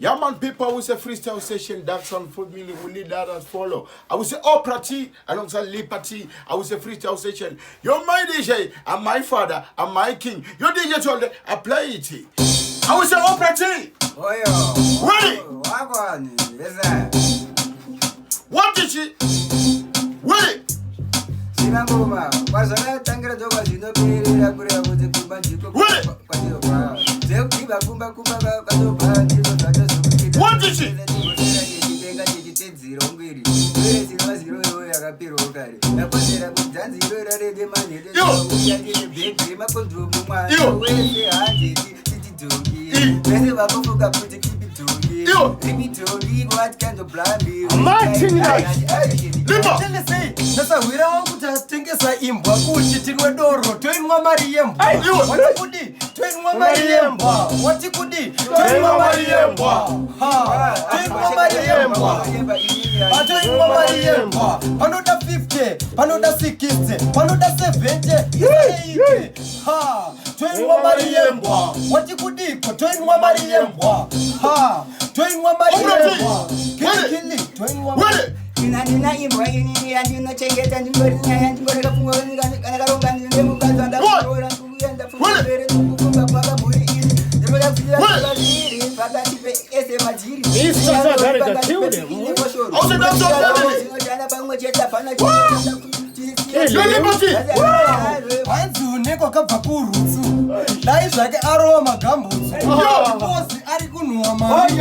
Yeah, man, people, I will say freestyle session, dance on for me, we need that and follow. I will say Oppra T, alongside Liberty. I will say freestyle session. You're my DJ, I'm my father, I'm my king. Your DJ told me, I play it. I will say Oppra T. Oh, yo. Ready? What did she? Ready? What did she? What kind of blind Martin, sasa wira wangu tatengesa imbwa kuti tinwedoro toinwa mariembwa watikudi toinwa mariembwa watikudi toinwa mariembwa toinwa mariembwa toinwa mariembwa panoda 50 panoda 60 panoda 70 toinwa mariembwa watikudiko toinwa mariembwa toinwa mariembwa kili toinwa Nina imwa ini andino chengeta ndingorinya ndingoreka fungo kana karonga ndine mukaza ndakora kuyenda fungo bere kukumba kwa muri ini ndinoda kuya kuziri pakati pe ese majiri Mr. Zagari kill them. Also that's so funny. Ndana pamwe cheta pana wanzune kwakabva kurutsu dai zvake arova magambutsu kozi ari kunhuwa mari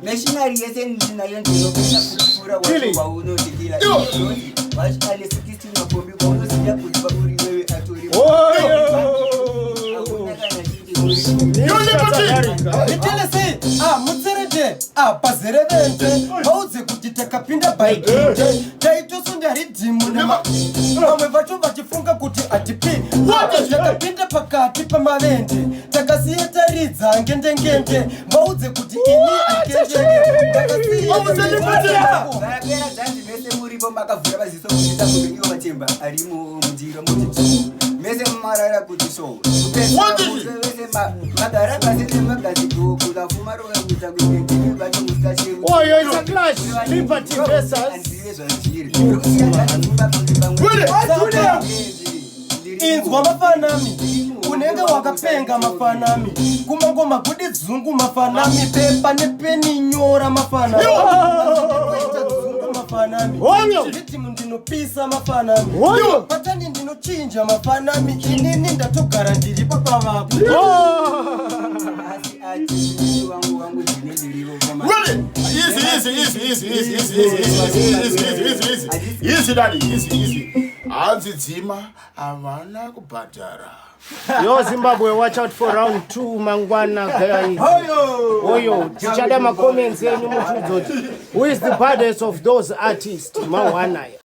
Nationally, yes, and I don't know what waunotikira vachale 16 mapombi vaunoziya kuti vamuri atori Itilese mutserete pazerevente vaudze kuti takapinda baikite taitosunda ridhimu vamwe vacho vachifunga kuti atipi takapinda pakati pamavende takasiya taridza ngendengende vaudze kuti ini akendengevakapera dzanzi mese muripo makavhura vaziso kuita kuti ivo matemba ari mundiro muti mese mumarara kuti so magara pasese magaziko kukafuma rokuita kuendii vacho musikachemu It's a clash. Liberty versus. inzwa mafanami unenge wakapenga mafanami kumangoma kudi dzungu mafanami pepa nepeni nyora mafanami ritimu ndinopisa mafanami patani ndinochinja mafanami inini ndatogara ndiri papavapo Easy, daddy, easy. Azizima, avana kubhadhara. Yo Zimbabwe, watch out for round 2 mangwana guys. Oyo, tichada ma comments yenyu mutudoti. Who is the baddest of those artists? Mangwana.